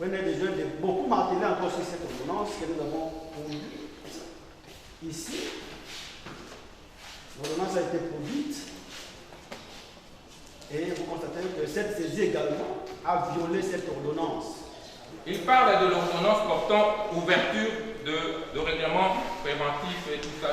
On a besoin de beaucoup marteler encore sur cette ordonnance que nous avons produite. Ici, l'ordonnance a été produite et vous constatez que cette saisie également a violé cette ordonnance. Il parle de l'ordonnance portant ouverture de règlement préventif et tout ça.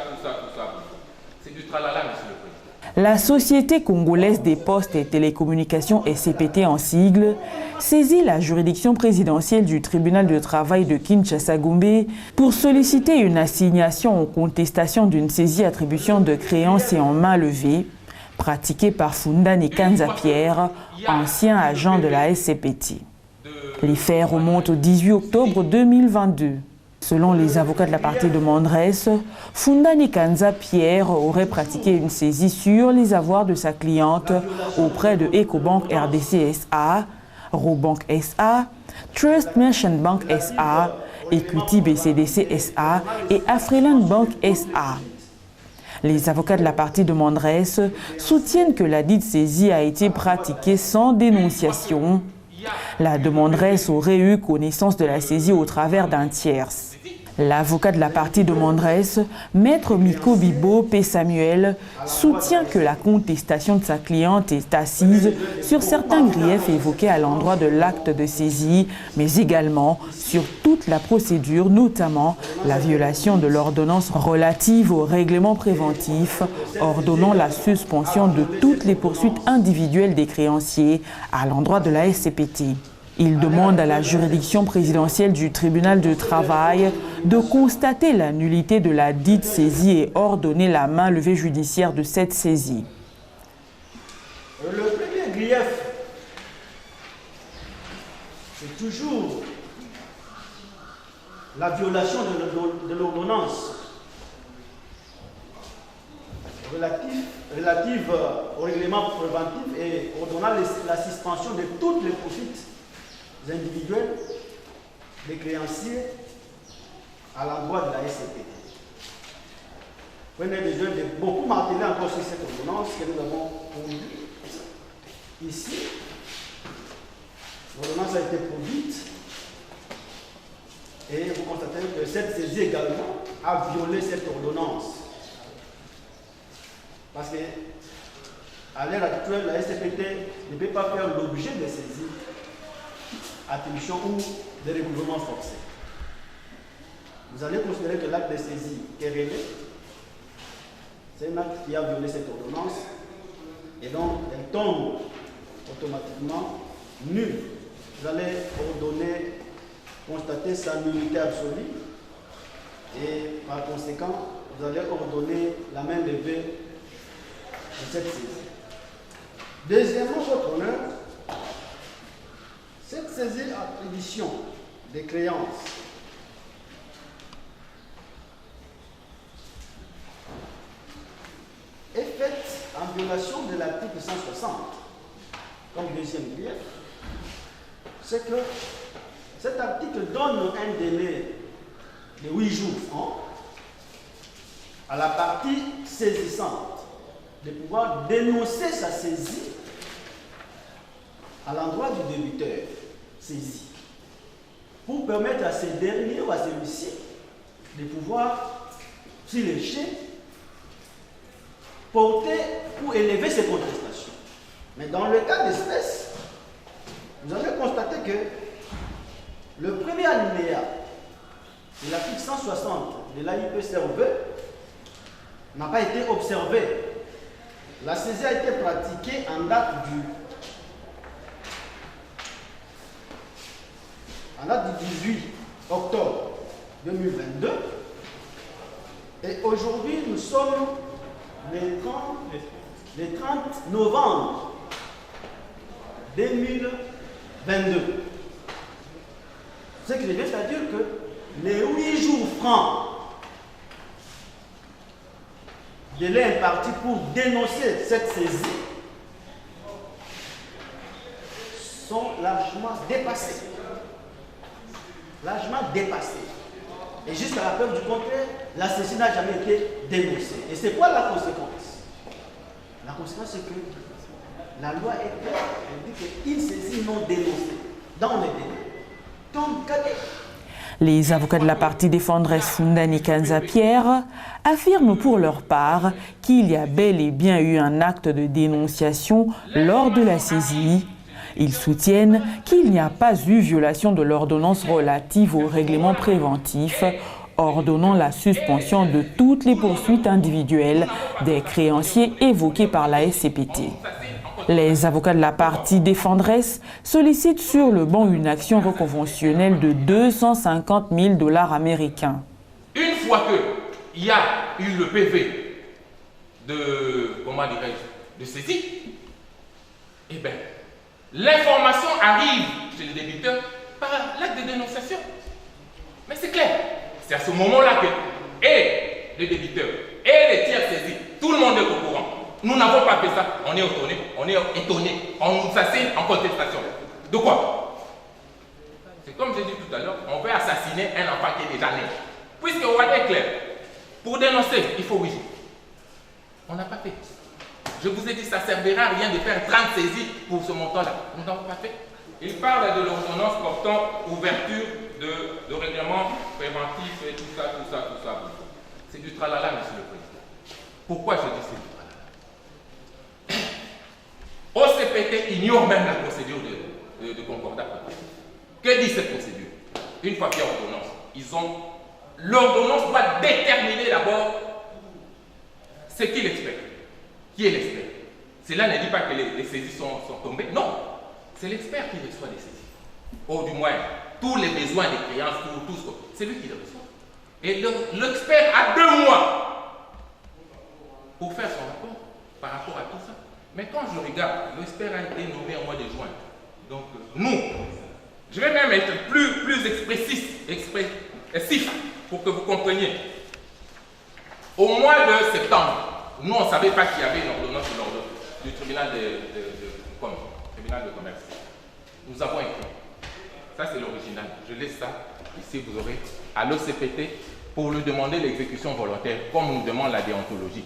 C'est du tralala, monsieur le président. La Société congolaise des postes et télécommunications SCPT en sigle saisit la juridiction présidentielle du tribunal de travail de Kinshasa-Gombe pour solliciter une assignation en contestation d'une saisie attribution de créances et en main levée pratiquée par Fundani Kanza-Pierre, ancien agent de la SCPT. Les faits remontent au 18 octobre 2022. Selon les avocats de la partie demanderesse, Fundani Kanza-Pierre aurait pratiqué une saisie sur les avoirs de sa cliente auprès de Ecobank RDC SA, Robank SA, Trust Merchant Bank SA, Equity BCDC SA et Afriland Bank SA. Les avocats de la partie demanderesse soutiennent que la dite saisie a été pratiquée sans dénonciation. La demanderesse aurait eu connaissance de la saisie au travers d'un tierce. L'avocat de la partie demanderesse, Maître Miko Bibo P. Samuel, soutient que la contestation de sa cliente est assise sur certains griefs évoqués à l'endroit de l'acte de saisie, mais également sur toute la procédure, notamment la violation de l'ordonnance relative au règlement préventif, ordonnant la suspension de toutes les poursuites individuelles des créanciers à l'endroit de la SCPT. Il demande à la juridiction présidentielle du tribunal de travail de constater la nullité de la dite saisie et ordonner la main levée judiciaire de cette saisie. Le premier grief, c'est toujours la violation de l'ordonnance relative au règlement préventif et ordonnant la suspension de toutes les poursuites individuels, des créanciers à l'endroit de la SCPT. On a besoin de beaucoup marteler encore sur cette ordonnance que nous avons produite. Ici, l'ordonnance a été produite et vous constatez que cette saisie également a violé cette ordonnance. Parce qu'à l'heure actuelle, la SCPT ne peut pas faire l'objet de saisies, attribution ou de recouvrement forcé. Vous allez considérer que l'acte de saisie est réglé. C'est un acte qui a violé cette ordonnance et donc elle tombe automatiquement nulle. Vous allez ordonner, constater sa nullité absolue et par conséquent, vous allez ordonner la main levée de cette saisie. Deuxièmement, votre honneur, cette saisie attribution des créances est faite en violation de l'article 160. Comme deuxième grief, c'est que cet article donne un délai de 8 jours francs à la partie saisissante de pouvoir dénoncer sa saisie à l'endroit du débiteur saisi, pour permettre à ces derniers ou à celui-ci de pouvoir, s'il est chez, porter ou élever ses contestations. Mais dans le cas d'espèce, vous allez constater que le premier alinéa de l'article 160 de l'AIPCRV n'a pas été observé. La saisie a été pratiquée en date du 18 octobre 2022 et aujourd'hui nous sommes le 30 novembre 2022. Ce qui veut dire que les 8 jours francs délai imparti pour dénoncer cette saisie sont largement dépassés. Largement dépassé. Et jusqu'à la preuve du contraire, la saisie n'a jamais été dénoncée. Et c'est quoi la conséquence? La conséquence, c'est que la loi est claire, elle dit qu'une saisie non dénoncée dans les délais Les avocats de la partie défendresse Fundani Kanza-Pierre affirment pour leur part qu'il y a bel et bien eu un acte de dénonciation lors de la saisie. Ils soutiennent qu'il n'y a pas eu violation de l'ordonnance relative au règlement préventif, ordonnant la suspension de toutes les poursuites individuelles des créanciers évoqués par la SCPT. Les avocats de la partie défendresse sollicitent sur le banc une action reconventionnelle de 250 000 $ américains. Une fois qu'il y a eu le PV de saisie, eh bien, l'information arrive chez le débiteur par l'acte de dénonciation. Mais c'est clair, c'est à ce moment-là que et le débiteur et les tiers saisis, tout le monde est au courant. Nous n'avons pas fait ça, on est étonné, on nous assigne en contestation. De quoi? C'est comme j'ai dit tout à l'heure, on veut assassiner un enfant qui est déjà né. Puisque on va être clair, pour dénoncer, il faut 8 jours. On n'a pas fait. Je vous ai dit, ça ne servira à rien de faire 30 saisies pour ce montant-là. Nous n'avons pas fait. Il parle de l'ordonnance portant ouverture de règlement préventif et tout ça. C'est du tralala, monsieur le président. Pourquoi je dis c'est du tralala? OCPT ignore même la procédure de concordat. Que dit cette procédure? Une fois qu'il y a ordonnance, l'ordonnance doit déterminer d'abord ce qui l'expert. Qui est l'expert? Cela ne dit pas que les saisies sont tombées. Non, c'est l'expert qui reçoit les saisies. Ou du moins, tous les besoins des créances, c'est lui qui les reçoit. Et l'expert a 2 mois pour faire son rapport par rapport à tout ça. Mais quand je regarde, l'expert a été nommé au mois de juin. Donc, nous, je vais même être plus expressif pour que vous compreniez. Au mois de septembre, nous, on ne savait pas qu'il y avait une ordonnance du tribunal tribunal de commerce. Nous avons écrit. Ça, c'est l'original. Je laisse ça. Ici, vous aurez à l'OCPT pour lui demander l'exécution volontaire, comme nous demande la déontologie.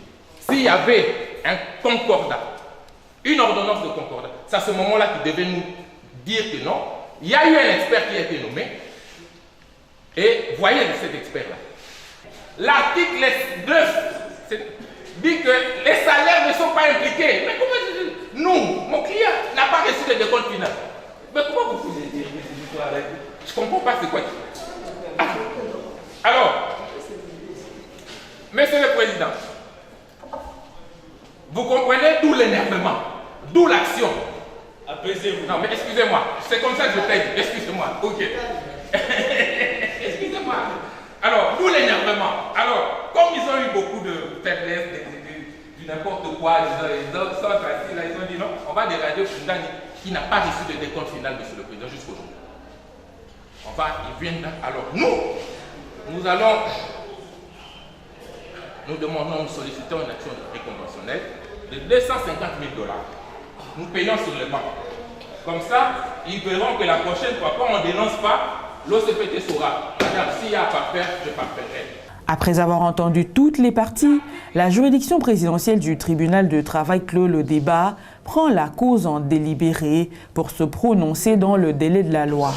S'il y avait un concordat, une ordonnance de concordat, c'est à ce moment-là qu'il devait nous dire que non. Il y a eu un expert qui a été nommé. Et voyez cet expert-là. L'article 9 dit que les salaires ne sont pas impliqués. Mais comment nous, mon client n'a pas reçu de décompte final. Mais comment vous pouvez dire cette histoire-là? Je ne comprends pas c'est quoi. Alors, monsieur le président, vous comprenez d'où l'énervement, d'où l'action. Apaisez-vous. Non, mais excusez-moi, c'est comme ça que je t'ai dit. Excusez-moi, ok. Excusez-moi. Alors, d'où l'énervement. Alors, comme ils ont eu beaucoup de faiblesse, du n'importe quoi, ils ont dit non, on va déranger Fundani qui n'a pas reçu de décompte final, monsieur le président, jusqu'aujourd'hui. Ils viennent là. Alors, nous demandons, nous sollicitons une action préconventionnelle de 250 000 $. Nous payons sur le banc. Comme ça, ils verront que la prochaine fois, quand on ne dénonce pas, l'OCPT saura. Madame, s'il y a à pas faire, je parferai. Après avoir entendu toutes les parties, la juridiction présidentielle du tribunal de travail clôt le débat, prend la cause en délibéré pour se prononcer dans le délai de la loi.